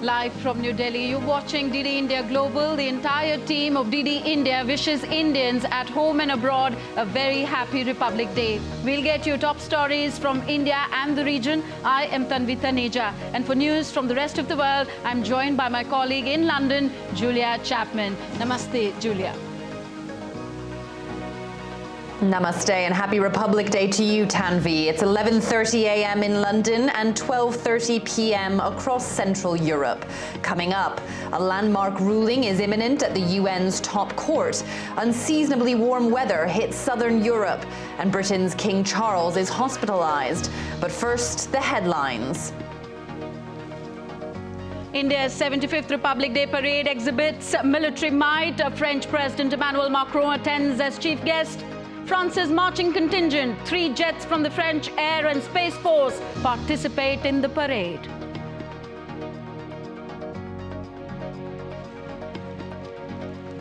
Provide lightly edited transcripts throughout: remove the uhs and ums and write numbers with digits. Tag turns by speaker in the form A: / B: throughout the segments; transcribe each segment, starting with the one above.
A: Live from New Delhi, you're watching DD India Global. The entire team of DD India wishes Indians at home and abroad a very happy Republic Day. We'll get you top stories from India and the region. I am Tanvi Taneja. And for news from the rest of the world, I'm joined by my colleague in London, Julia Chapman. Namaste, Julia.
B: Namaste and happy Republic Day to you, Tanvi. It's 11:30 a.m. in London and 12:30 p.m. across Central Europe. Coming up, a landmark ruling is imminent at the UN's top court. Unseasonably warm weather hits southern Europe, and Britain's King Charles is hospitalized. But first, the headlines.
A: India's 75th Republic Day parade exhibits military might. French President Emmanuel Macron attends as chief guest. France's marching contingent, 3 jets from the French Air and Space Force, participate in the parade.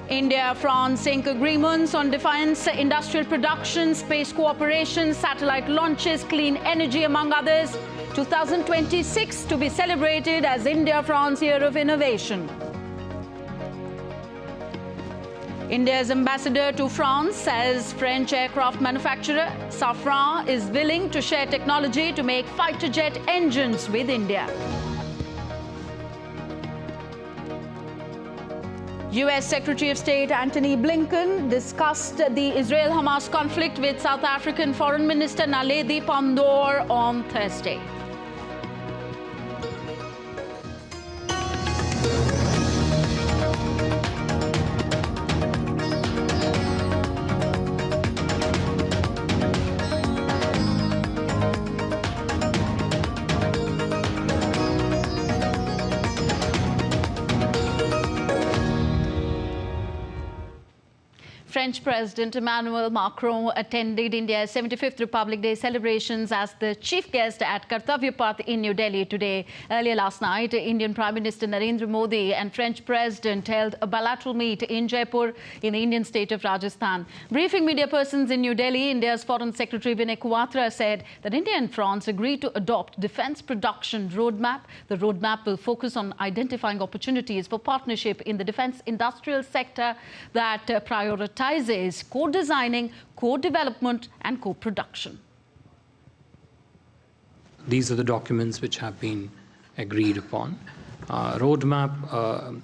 A: India-France ink agreements on defense, industrial production, space cooperation, satellite launches, clean energy, among others. 2026 to be celebrated as India-France Year of Innovation. India's ambassador to France says French aircraft manufacturer Safran is willing to share technology to make fighter jet engines with India. US Secretary of State Antony Blinken discussed the Israel-Hamas conflict with South African Foreign Minister Naledi Pandor on Thursday. French President Emmanuel Macron attended India's 75th Republic Day celebrations as the chief guest at Kartavya Path in New Delhi today. Earlier last night, Indian Prime Minister Narendra Modi and French President held a bilateral meet in Jaipur in the Indian state of Rajasthan. Briefing media persons in New Delhi, India's Foreign Secretary Vinay Quatra said that India and France agreed to adopt defense production roadmap. The roadmap will focus on identifying opportunities for partnership in the defense industrial sector that prioritizes co-designing, co-development and co-production.
C: These are the documents which have been agreed upon. Roadmap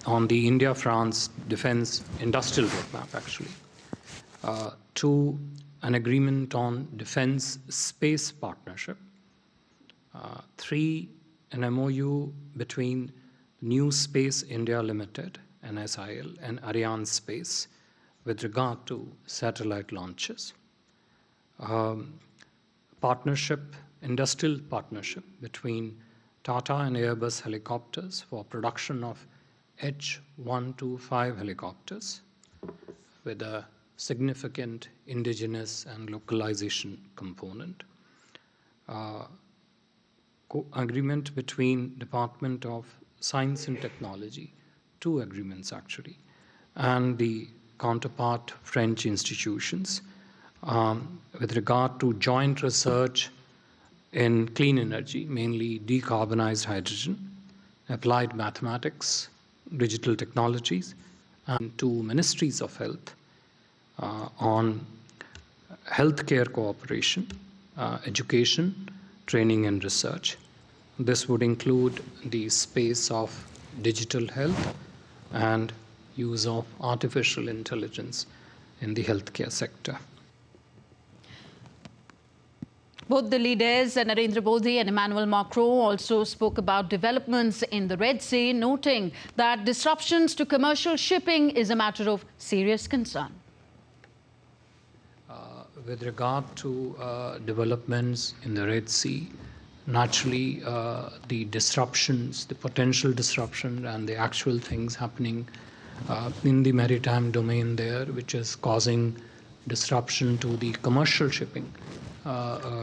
C: on the India-France defense industrial roadmap, actually. 2, an agreement on defense space partnership. 3, an MOU between New Space India Limited, NSIL, and Arianespace with regard to satellite launches. Industrial partnership between Tata and Airbus helicopters for production of H-125 helicopters with a significant indigenous and localization component. Agreement between Department of Science and Technology, 2 agreements actually, and the counterpart French institutions with regard to joint research in clean energy, mainly decarbonized hydrogen, applied mathematics, digital technologies, and 2 ministries of health on healthcare cooperation, education, training and research. This would include the space of digital health and use of artificial intelligence in the healthcare sector.
A: Both the leaders, Narendra Modi and Emmanuel Macron, also spoke about developments in the Red Sea, noting that disruptions to commercial shipping is a matter of serious concern.
C: With regard to developments in the Red Sea, naturally the disruptions, the potential disruption and the actual things happening in the maritime domain there, which is causing disruption to the commercial shipping,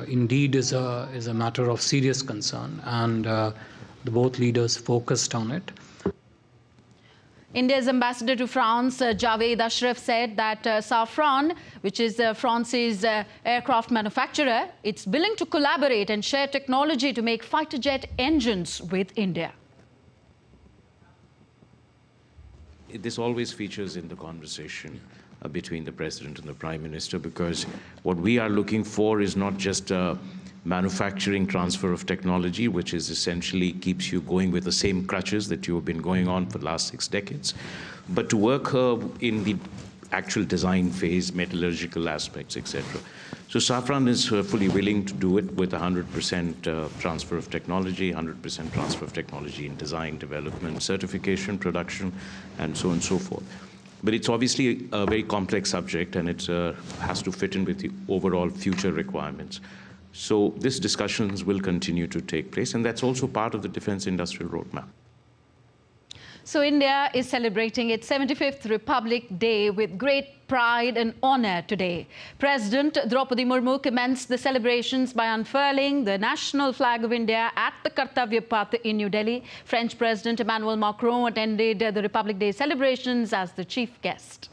C: indeed is a matter of serious concern, and the both leaders focused on it.
A: India's ambassador to France, Javed Ashraf, said that Safran, which is France's aircraft manufacturer, it's willing to collaborate and share technology to make fighter jet engines with India.
D: this always features in the conversation between the President and the Prime Minister, because what we are looking for is not just a manufacturing transfer of technology, which is essentially keeps you going with the same crutches that you have been going on for the last 6 decades, but to work in the actual design phase, metallurgical aspects, etc. So Safran is fully willing to do it with 100% transfer of technology, 100% transfer of technology in design, development, certification, production, and so on and so forth. But it's obviously a very complex subject, and it has to fit in with the overall future requirements. So these discussions will continue to take place, and that's also part of the defense industrial roadmap.
A: So India is celebrating its 75th Republic Day with great pride and honour today. President Draupadi Murmu commenced the celebrations by unfurling the national flag of India at the Kartavya Path in New Delhi. French President Emmanuel Macron attended the Republic Day celebrations as the chief guest.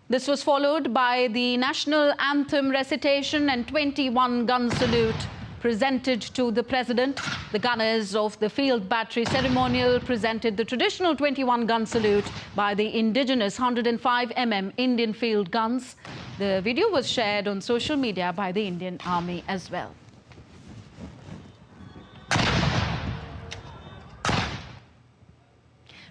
A: This was followed by the national anthem recitation and 21-gun salute presented to the President. The gunners of the Field Battery Ceremonial presented the traditional 21-gun salute by the indigenous 105mm Indian field guns. The video was shared on social media by the Indian Army as well.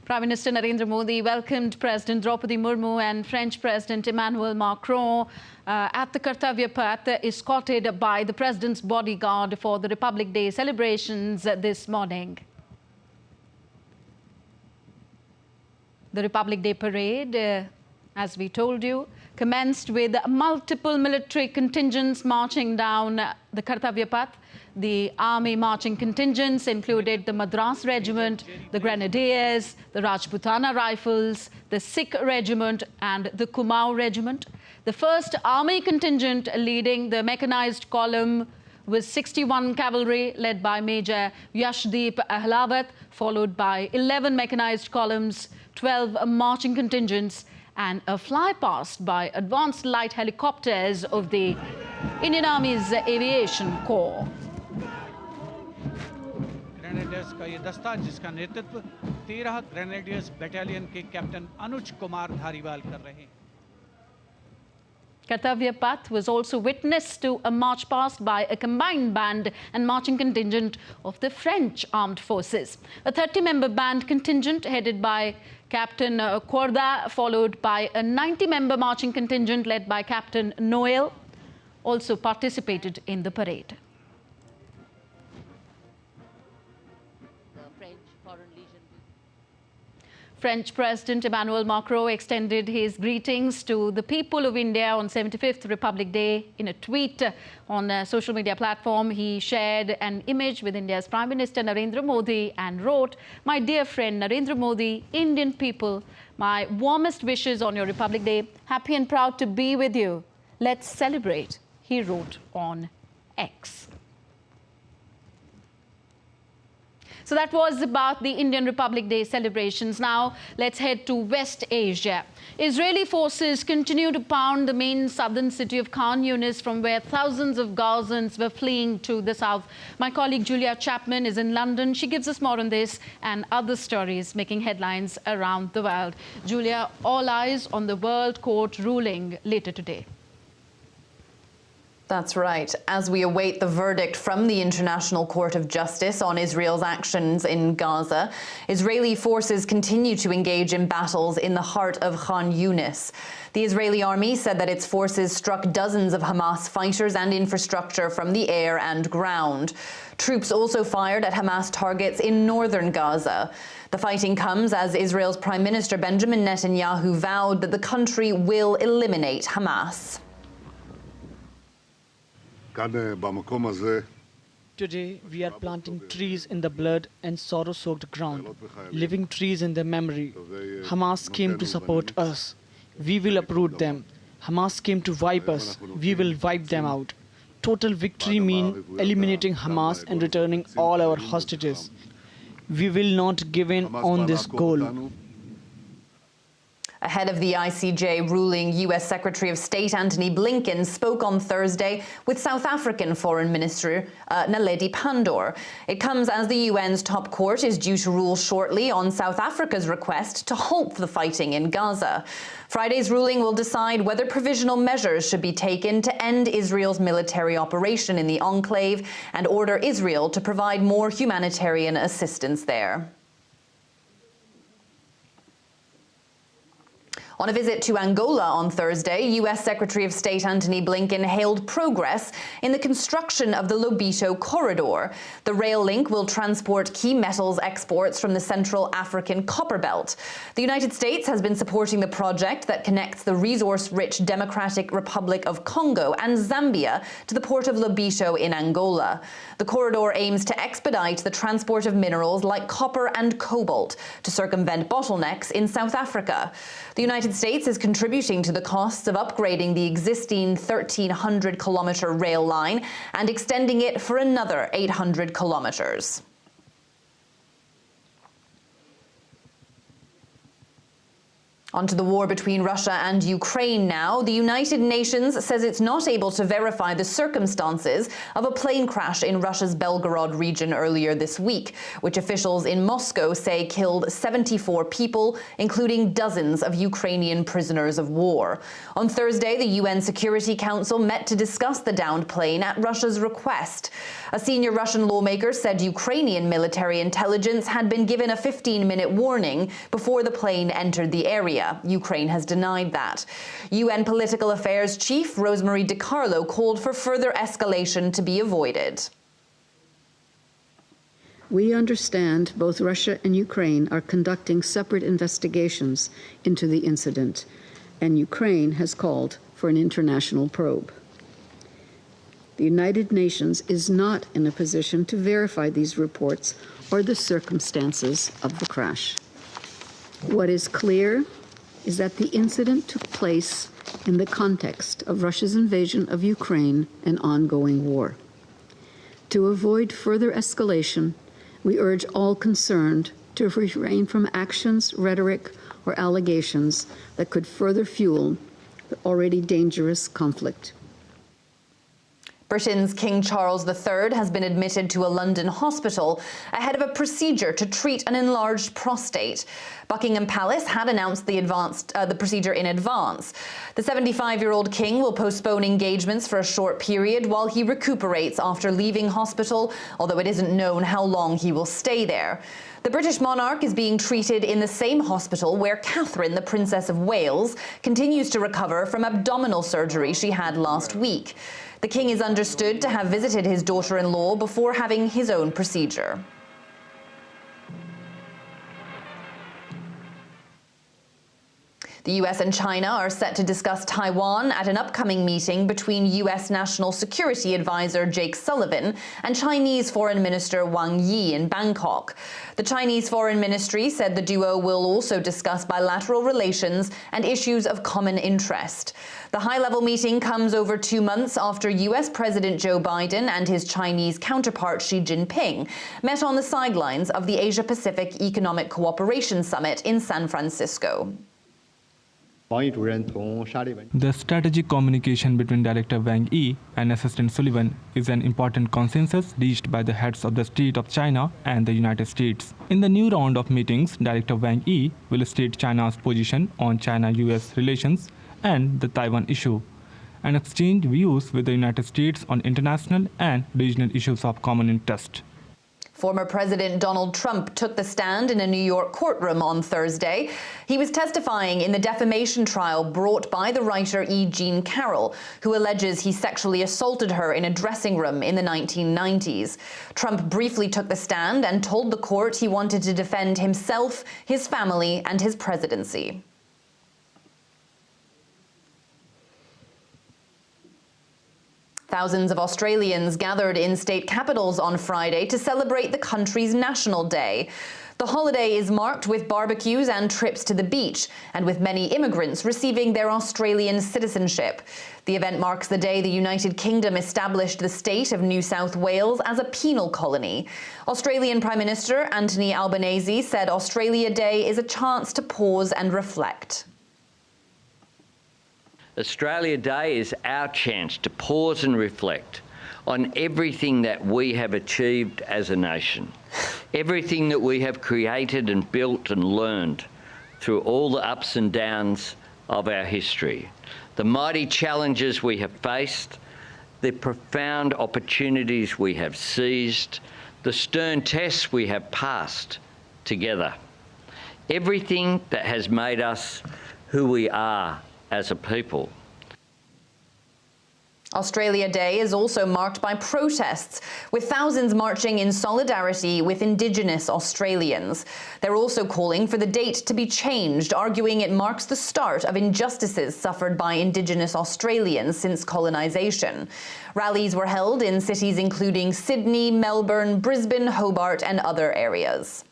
A: Prime Minister Narendra Modi welcomed President Draupadi Murmu and French President Emmanuel Macron at the Kartavya Path, escorted by the President's bodyguard for the Republic Day celebrations this morning. The Republic Day parade, as we told you, commenced with multiple military contingents marching down the Kartavya Path. The army marching contingents included the Madras Regiment, the Grenadiers, the Rajputana Rifles, the Sikh Regiment and the Kumaon Regiment. The first army contingent leading the mechanized column was 61 Cavalry led by Major Yashdeep Ahlawat, followed by 11 mechanized columns, 12 marching contingents and a flypast by advanced light helicopters of the Indian Army's Aviation Corps.
E: Grenadiers का ये दस्ता जिसका नेतृत्व 13 grenadiers battalion के captain Anuj Kumar Dhariwal कर रहे हैं.
A: Kartavya Path was also witness to a march past by a combined band and marching contingent of the French Armed Forces. A 30-member band contingent headed by Captain Korda, followed by a 90-member marching contingent led by Captain Noel, also participated in the parade. French President Emmanuel Macron extended his greetings to the people of India on 75th Republic Day. In a tweet on a social media platform, he shared an image with India's Prime Minister Narendra Modi and wrote, "My dear friend Narendra Modi, Indian people, my warmest wishes on your Republic Day. Happy and proud to be with you. Let's celebrate," he wrote on X. So that was about the Indian Republic Day celebrations. Now let's head to West Asia. Israeli forces continue to pound the main southern city of Khan Yunis, from where thousands of Gazans were fleeing to the south. My colleague Julia Chapman is in London. She gives us more on this and other stories making headlines around the world. Julia, all eyes on the World Court ruling later today.
B: That's right. As we await the verdict from the International Court of Justice on Israel's actions in Gaza, Israeli forces continue to engage in battles in the heart of Khan Yunis. The Israeli army said that its forces struck dozens of Hamas fighters and infrastructure from the air and ground. Troops also fired at Hamas targets in northern Gaza. The fighting comes as Israel's Prime Minister Benjamin Netanyahu vowed that the country will eliminate Hamas.
F: Today, we are planting trees in the blood and sorrow-soaked ground, living trees in their memory. Hamas came to support us. We will uproot them. Hamas came to wipe us. We will wipe them out. Total victory means eliminating Hamas and returning all our hostages. We will not give in on this goal.
B: Ahead of the ICJ ruling, U.S. Secretary of State Antony Blinken spoke on Thursday with South African Foreign Minister Naledi Pandor. It comes as the UN's top court is due to rule shortly on South Africa's request to halt the fighting in Gaza. Friday's ruling will decide whether provisional measures should be taken to end Israel's military operation in the enclave and order Israel to provide more humanitarian assistance there. On a visit to Angola on Thursday, U.S. Secretary of State Antony Blinken hailed progress in the construction of the Lobito Corridor. The rail link will transport key metals exports from the Central African Copper Belt. The United States has been supporting the project that connects the resource-rich Democratic Republic of Congo and Zambia to the port of Lobito in Angola. The corridor aims to expedite the transport of minerals like copper and cobalt to circumvent bottlenecks in South Africa. The United States is contributing to the costs of upgrading the existing 1,300-kilometer rail line and extending it for another 800 kilometers. Onto the war between Russia and Ukraine now. The United Nations says it's not able to verify the circumstances of a plane crash in Russia's Belgorod region earlier this week, which officials in Moscow say killed 74 people, including dozens of Ukrainian prisoners of war. On Thursday, the UN Security Council met to discuss the downed plane at Russia's request. A senior Russian lawmaker said Ukrainian military intelligence had been given a 15-minute warning before the plane entered the area. Ukraine has denied that. UN Political Affairs Chief Rosemary DiCarlo called for further escalation to be avoided.
G: We understand both Russia and Ukraine are conducting separate investigations into the incident, and Ukraine has called for an international probe. The United Nations is not in a position to verify these reports or the circumstances of the crash. What is clear is that the incident took place in the context of Russia's invasion of Ukraine and ongoing war. To avoid further escalation, we urge all concerned to refrain from actions, rhetoric, or allegations that could further fuel the already dangerous conflict.
B: Britain's King Charles III has been admitted to a London hospital ahead of a procedure to treat an enlarged prostate. Buckingham Palace had announced the procedure in advance. The 75-year-old king will postpone engagements for a short period while he recuperates after leaving hospital, although it isn't known how long he will stay there. The British monarch is being treated in the same hospital where Catherine, the Princess of Wales, continues to recover from abdominal surgery she had last week. The king is understood to have visited his daughter-in-law before having his own procedure. The US and China are set to discuss Taiwan at an upcoming meeting between US National Security Advisor Jake Sullivan and Chinese Foreign Minister Wang Yi in Bangkok. The Chinese Foreign Ministry said the duo will also discuss bilateral relations and issues of common interest. The high-level meeting comes over 2 months after US President Joe Biden and his Chinese counterpart Xi Jinping met on the sidelines of the Asia-Pacific Economic Cooperation Summit in San Francisco.
H: The strategic communication between Director Wang Yi and Assistant Sullivan is an important consensus reached by the heads of the state of China and the United States. In the new round of meetings, Director Wang Yi will state China's position on China-US relations and the Taiwan issue, and exchange views with the United States on international and regional issues of common interest.
B: Former President Donald Trump took the stand in a New York courtroom on Thursday. He was testifying in the defamation trial brought by the writer E. Jean Carroll, who alleges he sexually assaulted her in a dressing room in the 1990s. Trump briefly took the stand and told the court he wanted to defend himself, his family, and his presidency. Thousands of Australians gathered in state capitals on Friday to celebrate the country's National Day. The holiday is marked with barbecues and trips to the beach, and with many immigrants receiving their Australian citizenship. The event marks the day the United Kingdom established the state of New South Wales as a penal colony. Australian Prime Minister Anthony Albanese said Australia Day is a chance to pause and reflect.
I: Australia Day is our chance to pause and reflect on everything that we have achieved as a nation, everything that we have created and built and learned through all the ups and downs of our history, the mighty challenges we have faced, the profound opportunities we have seized, the stern tests we have passed together, everything that has made us who we are as a people.
B: Australia Day is also marked by protests, with thousands marching in solidarity with Indigenous Australians. They're also calling for the date to be changed, arguing it marks the start of injustices suffered by Indigenous Australians since colonisation. Rallies were held in cities including Sydney, Melbourne, Brisbane, Hobart and other areas.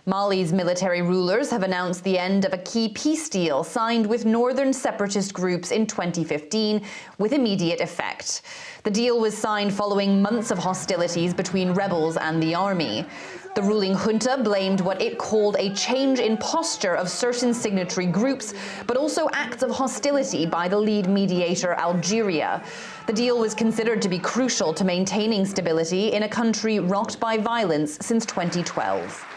B: Mali's military rulers have announced the end of a key peace deal signed with northern separatist groups in 2015 with immediate effect. The deal was signed following months of hostilities between rebels and the army. The ruling junta blamed what it called a change in posture of certain signatory groups, but also acts of hostility by the lead mediator, Algeria. The deal was considered to be crucial to maintaining stability in a country rocked by violence since 2012.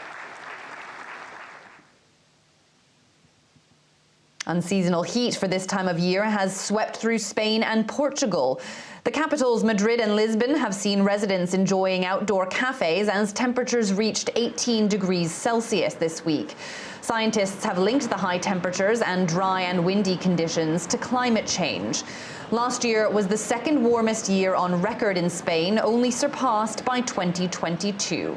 B: Unseasonal heat for this time of year has swept through Spain and Portugal. The capitals Madrid and Lisbon have seen residents enjoying outdoor cafes as temperatures reached 18 degrees Celsius this week. Scientists have linked the high temperatures and dry and windy conditions to climate change. Last year was the second warmest year on record in Spain, only surpassed by 2022.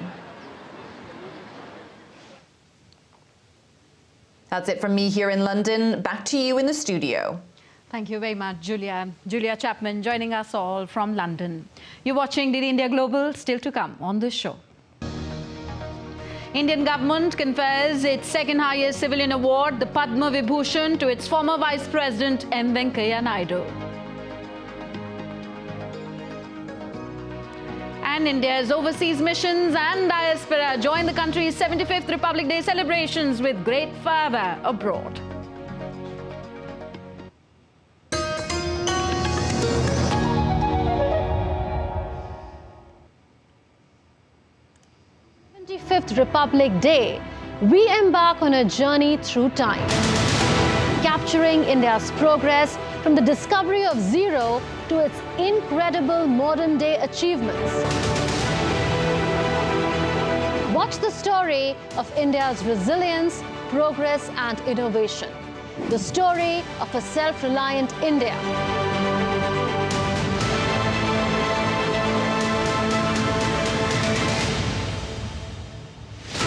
B: That's it from me here in London. Back to you in the studio.
A: Thank you very much, Julia. Julia Chapman joining us all from London. You're watching DD India Global, still to come on this show. Indian government confers its second highest civilian award, the Padma Vibhushan, to its former Vice President M. Venkaiah Naidu. And India's overseas missions and diaspora join the country's 75th Republic Day celebrations with great fervour abroad.
J: th Republic Day, we embark on a journey through time, capturing India's progress from the discovery of zero to its incredible modern-day achievements. Watch the story of India's resilience, progress and innovation. The story of a self-reliant India.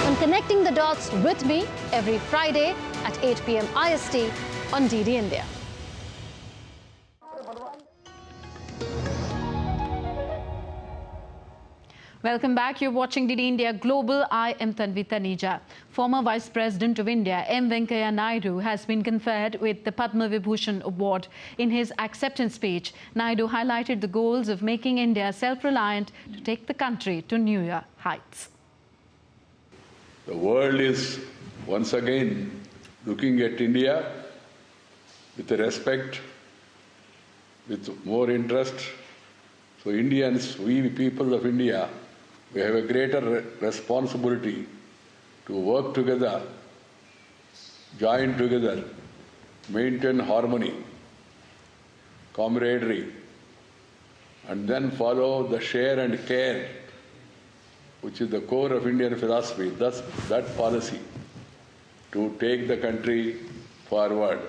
J: On Connecting the Dots with me every Friday at 8 p.m. IST on DD India.
A: Welcome back. You're watching DD India Global. I am Tanvi Taneja. Former Vice President of India, M. Venkaiah Naidu, has been conferred with the Padma Vibhushan Award. In his acceptance speech, Naidu highlighted the goals of making India self-reliant to take the country to newer heights.
K: The world is once again looking at India with respect, with more interest. So Indians, we people of India, we have a greater responsibility to work together, join together, maintain harmony, camaraderie, and then follow the share and care, which is the core of Indian philosophy, thus that policy to take the country forward.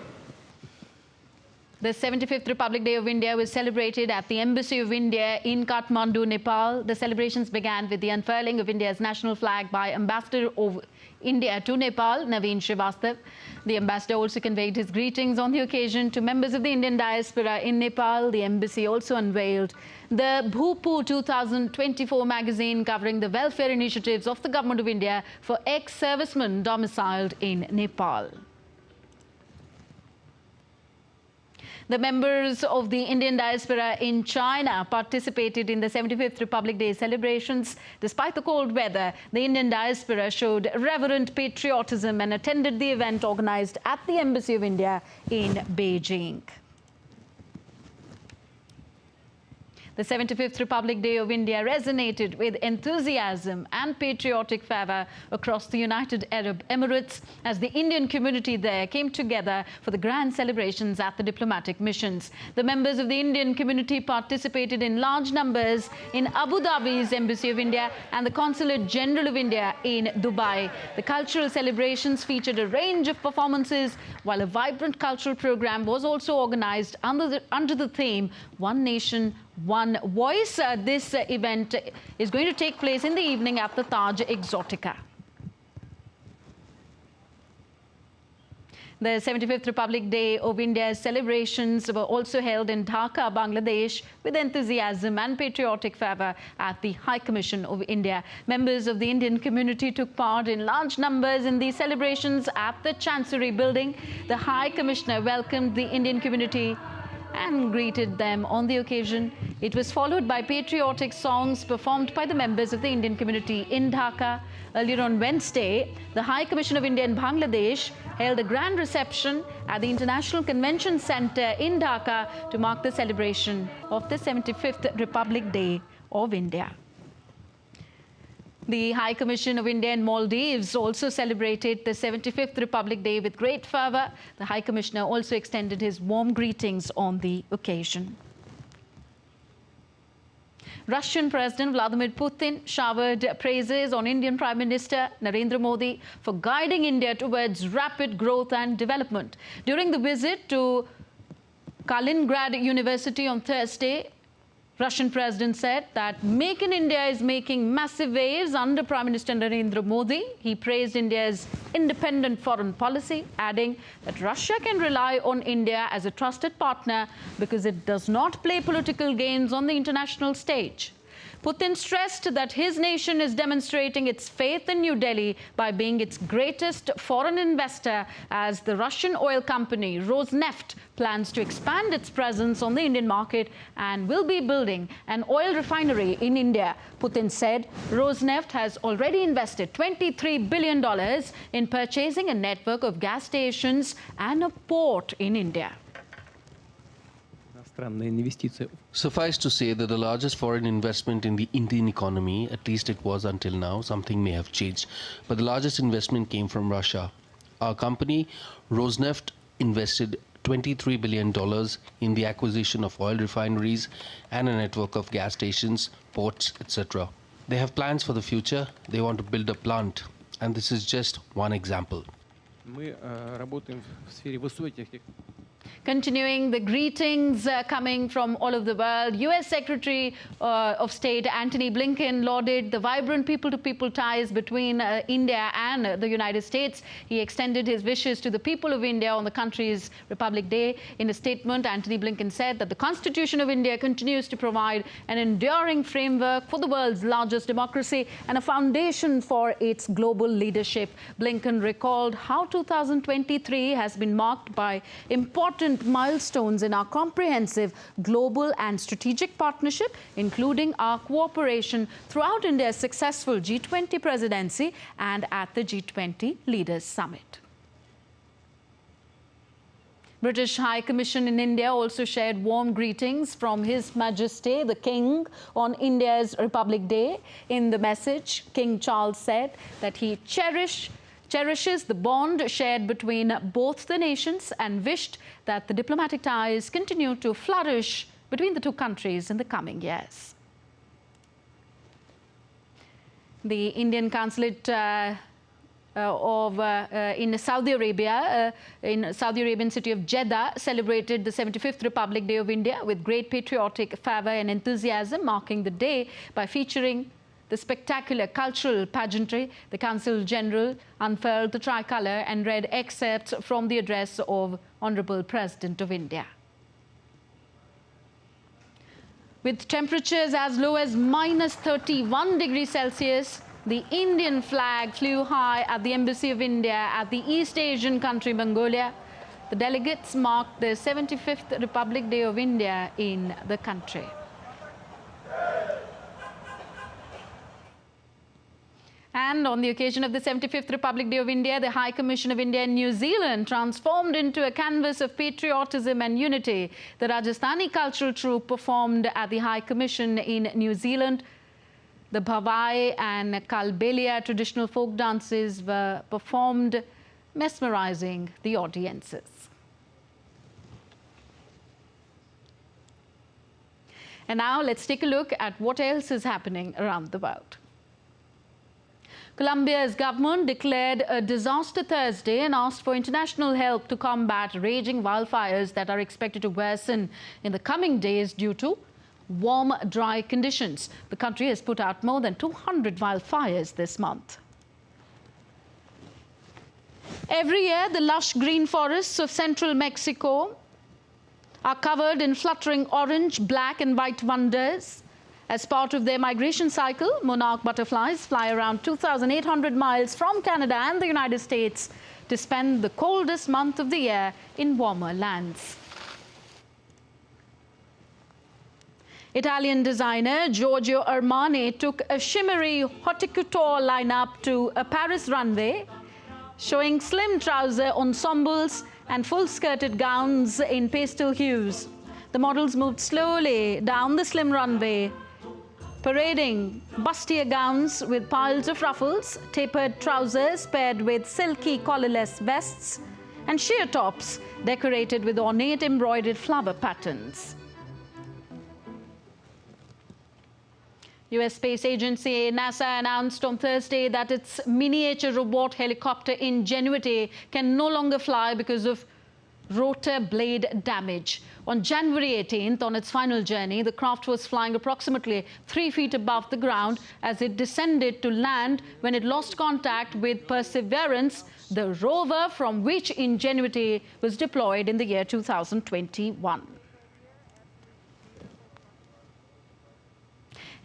A: The 75th Republic Day of India was celebrated at the Embassy of India in Kathmandu, Nepal. The celebrations began with the unfurling of India's national flag by Ambassador of India to Nepal, Naveen Srivastav. The ambassador also conveyed his greetings on the occasion to members of the Indian diaspora in Nepal. The embassy also unveiled the Bhupu 2024 magazine covering the welfare initiatives of the Government of India for ex-servicemen domiciled in Nepal. The members of the Indian diaspora in China participated in the 75th Republic Day celebrations. Despite the cold weather, the Indian diaspora showed reverent patriotism and attended the event organized at the Embassy of India in Beijing. The 75th Republic Day of India resonated with enthusiasm and patriotic fervour across the United Arab Emirates as the Indian community there came together for the grand celebrations at the diplomatic missions. The members of the Indian community participated in large numbers in Abu Dhabi's Embassy of India and the Consulate General of India in Dubai. The cultural celebrations featured a range of performances, while a vibrant cultural program was also organised under the theme One Nation, One Voice. This event is going to take place in the evening at the Taj Exotica. The 75th Republic Day of India's celebrations were also held in Dhaka, Bangladesh, with enthusiasm and patriotic fervour at the High Commission of India. Members of the Indian community took part in large numbers in these celebrations at the Chancery Building. The High Commissioner welcomed the Indian community and greeted them on the occasion. It was followed by patriotic songs performed by the members of the Indian community in Dhaka. Earlier on Wednesday, the High Commission of India in Bangladesh held a grand reception at the International Convention Centre in Dhaka to mark the celebration of the 75th Republic Day of India. The High Commission of India in Maldives also celebrated the 75th Republic Day with great fervour. The High Commissioner also extended his warm greetings on the occasion. Russian President Vladimir Putin showered praises on Indian Prime Minister Narendra Modi for guiding India towards rapid growth and development. During the visit to Kaliningrad University on Thursday, Russian President said that Make in India is making massive waves under Prime Minister Narendra Modi. He praised India's independent foreign policy, adding that Russia can rely on India as a trusted partner because it does not play political games on the international stage. Putin stressed that his nation is demonstrating its faith in New Delhi by being its greatest foreign investor as the Russian oil company Rosneft plans to expand its presence on the Indian market and will be building an oil refinery in India. Putin said Rosneft has already invested $23 billion in purchasing a network of gas stations and a port in India.
L: Suffice to say that the largest foreign investment in the Indian economy, at least it was until now, something may have changed, but the largest investment came from Russia. Our company, Rosneft, invested $23 billion in the acquisition of oil refineries and a network of gas stations, ports, etc. They have plans for the future. They want to build a plant, and this is just one example.
A: Continuing the greetings coming from all over the world, U.S. Secretary of State Antony Blinken lauded the vibrant people-to-people ties between India and the United States. He extended his wishes to the people of India on the country's Republic Day. In a statement, Antony Blinken said that the Constitution of India continues to provide an enduring framework for the world's largest democracy and a foundation for its global leadership. Blinken recalled how 2023 has been marked by important milestones in our comprehensive global and strategic partnership, including our cooperation throughout India's successful G20 presidency and at the G20 Leaders Summit. British High Commission in India also shared warm greetings from His Majesty the King on India's Republic Day. In the message, King Charles said that he cherishes the bond shared between both the nations and wished that the diplomatic ties continue to flourish between the two countries in the coming years. The Indian consulate in Saudi Arabia, in Saudi Arabian city of Jeddah, celebrated the 75th Republic Day of India with great patriotic fervour and enthusiasm, marking the day by featuring the spectacular cultural pageantry. The Consul General unfurled the tricolour and read excerpts from the address of Honourable President of India. With temperatures as low as -31 degrees Celsius, the Indian flag flew high at the Embassy of India at the East Asian country Mongolia. The delegates marked the 75th Republic Day of India in the country. And on the occasion of the 75th Republic Day of India, the High Commission of India in New Zealand transformed into a canvas of patriotism and unity. The Rajasthani cultural troupe performed at the High Commission in New Zealand. The Bhavai and Kalbelia traditional folk dances were performed, mesmerizing the audiences. And now let's take a look at what else is happening around the world. Colombia's government declared a disaster Thursday and asked for international help to combat raging wildfires that are expected to worsen in the coming days due to warm, dry conditions. The country has put out more than 200 wildfires this month. Every year, the lush green forests of central Mexico are covered in fluttering orange, black and white wonders. As part of their migration cycle, monarch butterflies fly around 2,800 miles from Canada and the United States to spend the coldest month of the year in warmer lands. Italian designer Giorgio Armani took a shimmery haute couture lineup to a Paris runway, showing slim trouser ensembles and full-skirted gowns in pastel hues. The models moved slowly down the slim runway, parading bustier gowns with piles of ruffles, tapered trousers paired with silky collarless vests, and sheer tops decorated with ornate embroidered flower patterns. US Space Agency NASA announced on Thursday that its miniature robot helicopter Ingenuity can no longer fly because of rotor blade damage. On January 18th, on its final journey, the craft was flying approximately 3 feet above the ground as it descended to land when it lost contact with Perseverance, the rover from which Ingenuity was deployed in the year 2021.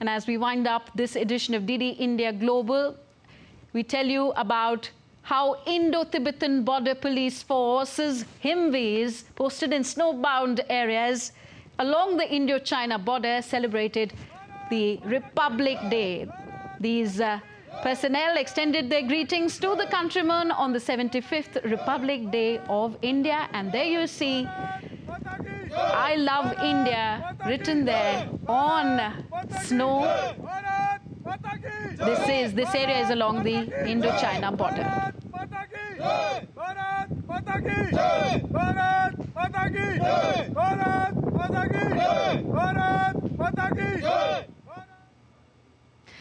A: And as we wind up this edition of DD India Global, we tell you about how Indo-Tibetan Border Police Forces, HIMVIs, posted in snowbound areas along the Indo-China border celebrated the Republic Day. These personnel extended their greetings to the countrymen on the 75th Republic Day of India. And there you see, I love India, written there on snow. This area is along the Indo-China border.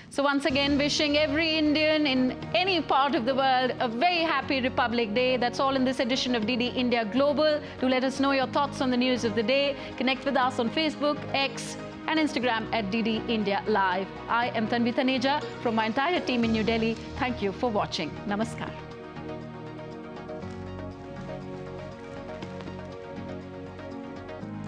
A: So once again, wishing every Indian in any part of the world a very happy Republic Day. That's all in this edition of DD India Global. Do let us know your thoughts on the news of the day. Connect with us on Facebook, X, and Instagram at DD India Live. I am Tanvi Taneja from my entire team in New Delhi. Thank you for watching. Namaskar.